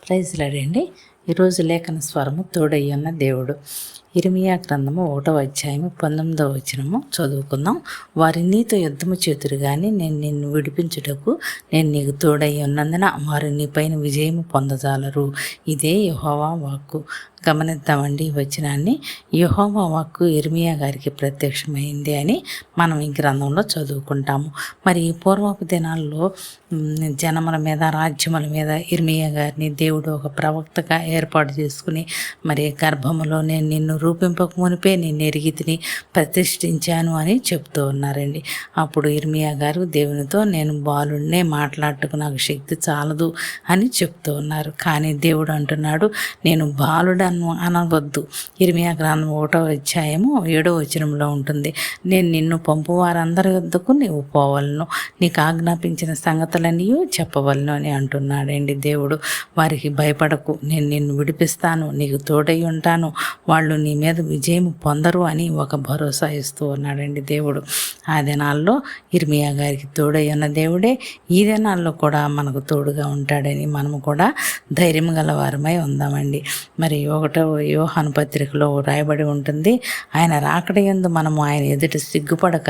Praise లాడండి. ఈరోజు లేఖన స్వరము తోడయ్యున్న దేవుడు. ఇర్మియా గ్రంథము 1వ అధ్యాయము 19వ వచనము చదువుకుందాం. వారి నీతో యుద్ధము చేతురు కానీ నేను నిన్ను విడిపించుటకు నేను నీకు తోడై ఉన్నందున వారు నీపైన విజయము పొందజాలరు. ఇదే యెహోవా వాక్కు. గమనిద్దామండి ఈ వచనాన్ని. యెహోవా వాక్కు ఇర్మియా గారికి ప్రత్యక్షమైంది అని మనం ఈ గ్రంథంలో చదువుకుంటాము. మరి పూర్వపు దినాల్లో జనముల మీద రాజ్యముల మీద ఇర్మియా గారిని దేవుడు ఒక ప్రవక్తగా ఏర్పాటు చేసుకుని మరి గర్భములో నేను నిన్ను రూపింపక మునిపే నేను ఎరిగితిని ప్రతిష్ఠించాను అని చెప్తూ ఉన్నారండి. అప్పుడు ఇర్మియా గారు దేవునితో నేను బాలుడినే మాట్లాడటకు నాకు శక్తి చాలదు అని చెప్తూ ఉన్నారు. కానీ దేవుడు అంటున్నాడు నేను బాలుడను అనవద్దు. ఇర్మియా గ్రంథం 1వ అధ్యాయము 7వ వచనంలో ఉంటుంది. నేను నిన్ను పంపు వారందరి వద్దకు నీవు పోవలను, నీకు ఆజ్ఞాపించిన సంగతులన్నీ చెప్పవలను అని అంటున్నాడండి దేవుడు. వారికి భయపడకు, నేను నిన్ను విడిపిస్తాను, నీకు తోడై ఉంటాను, వాళ్ళు నీ మీద విజయం పొందరు అని ఒక భరోసా ఇస్తూ ఉన్నాడండి దేవుడు. ఆ దినాల్లో ఇర్మియా గారికి తోడై ఉన్న దేవుడే ఈ దినాల్లో కూడా మనకు తోడుగా ఉంటాడని మనము కూడా ధైర్యం గల వారమై ఉందామండి. మరి 1వ యోహాను పత్రికలో రాయబడి ఉంటుంది, ఆయన రాకడ యందు మనము ఆయన ఎదుట సిగ్గుపడక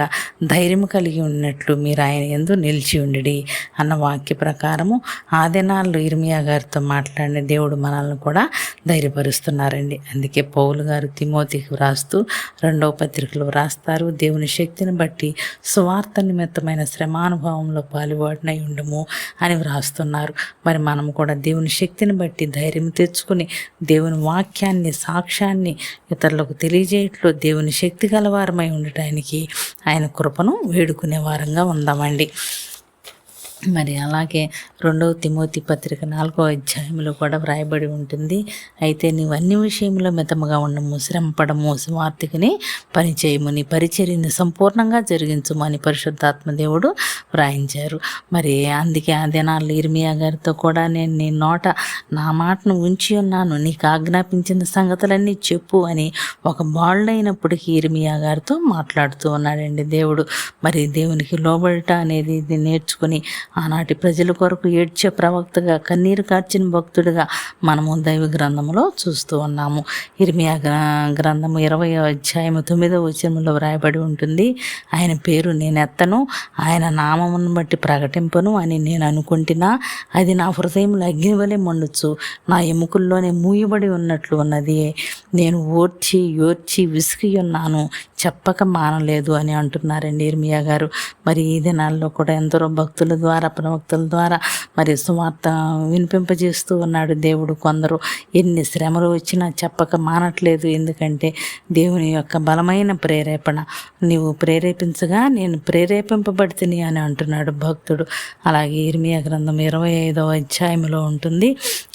ధైర్యం కలిగి ఉన్నట్లు మీరు ఆయన యందు నిలిచి ఉండి అన్న వాక్య ప్రకారము ఆ దినాల్లో ఇర్మియా గారితో మాట్లాడిన దేవుడు మనల్ని కూడా ధైర్యపరుస్తున్నారండి. అందుకే పౌలు గారు తిమోతికి వ్రాస్తూ 2వ పత్రికలో వ్రాస్తారు, దేవుని శక్తిని బట్టి సువార్త నిమిత్తమైన శ్రమానుభవంలో పాలువాడినై ఉండుము అని వ్రాస్తున్నారు. మరి మనము కూడా దేవుని శక్తిని బట్టి ధైర్యం తెచ్చుకుని దేవుని వాక్యాన్ని సాక్ష్యాన్ని ఇతరులకు తెలియజేయట్లో దేవుని శక్తి గలవారమై ఉండటానికి ఆయన కృపను వేడుకునే వారంగా ఉందామండి. మరి అలాగే 2వ తిమోతి పత్రిక 4వ అధ్యాయంలో కూడా వ్రాయబడి ఉంటుంది, అయితే నీవు అన్ని విషయంలో మితముగా ఉండము, శ్రమపడము, సువార్తికని పని చేయము, నీ పరిచర్యని సంపూర్ణంగా జరిగించము అని పరిశుద్ధాత్మ దేవుడు వ్రాయించారు. మరి అందుకే ఆ దినాల్లో ఇర్మియా గారితో కూడా నేను నీ నోట నా మాటను ఉంచి ఉన్నాను, నీకు ఆజ్ఞాపించిన సంగతులన్నీ చెప్పు అని ఒక బాలుడైనప్పటికీ ఇర్మియా గారితో మాట్లాడుతూ ఉన్నాడండి దేవుడు. మరి దేవునికి లోబడట అనేది ఇది నేర్చుకుని ఆనాటి ప్రజల కొరకు ఏడ్చే ప్రవక్తగా కన్నీరు కార్చిన భక్తుడిగా మనము దైవ గ్రంథంలో చూస్తూ ఉన్నాము. ఇర్మియా గ్రంథము 20వ అధ్యాయము 9వ వచనంలో వ్రాయబడి ఉంటుంది, ఆయన పేరు నేను ఎత్తను, ఆయన నామమును బట్టి ప్రకటింపను అని నేను అనుకుంటున్నా, అది నా హృదయంలో అగ్ని వలె మండుచు నా ఎముకల్లోనే మూయబడి ఉన్నట్లు ఉన్నది, నేను ఓర్చి విసిగి ఉన్నాను, చెప్పక మానలేదు అని అంటున్నారండి ఇర్మియా గారు. మరి ఈ దినాల్లో కూడా ఎందరో భక్తుల ద్వారా ప్రవక్తల ద్వారా మరి సువార్త వినిపింపజేస్తూ ఉన్నాడు దేవుడు. కొందరు ఎన్ని శ్రమలు వచ్చినా చెప్పక మానట్లేదు, ఎందుకంటే దేవుని యొక్క బలమైన ప్రేరేపణ నీవు ప్రేరేపించగా నేను ప్రేరేపింపబడితిని అని అంటున్నాడు భక్తుడు. అలాగే ఇర్మియా గ్రంథం 25వ అధ్యాయంలో ఉంటుంది,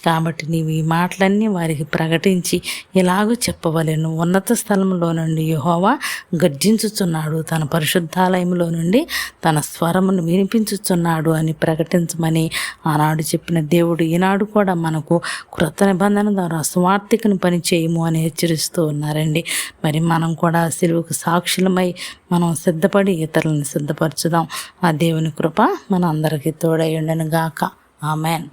కాబట్టి నీవు ఈ మాటలన్నీ వారికి ప్రకటించి ఇలాగూ చెప్పవలెను, ఉన్నత స్థలంలో నుండి యెహోవా గర్జించుచున్నాడు, తన పరిశుద్ధాలయంలో నుండి తన స్వరమును వినిపించుచున్నాడు అని ప్రకటించమని ఆనాడు చెప్పిన దేవుడు ఈనాడు కూడా మనకు క్రొత్త నిబంధన ద్వారా స్వార్థికను పని చేయము అని హెచ్చరిస్తూ ఉన్నారండి. మరి మనం కూడా సిలువకు సాక్షులమై మనం సిద్ధపడి ఇతరులను సిద్ధపరచుదాం. ఆ దేవుని కృప మన అందరికీ తోడై ఉండను గాక. ఆమెన్.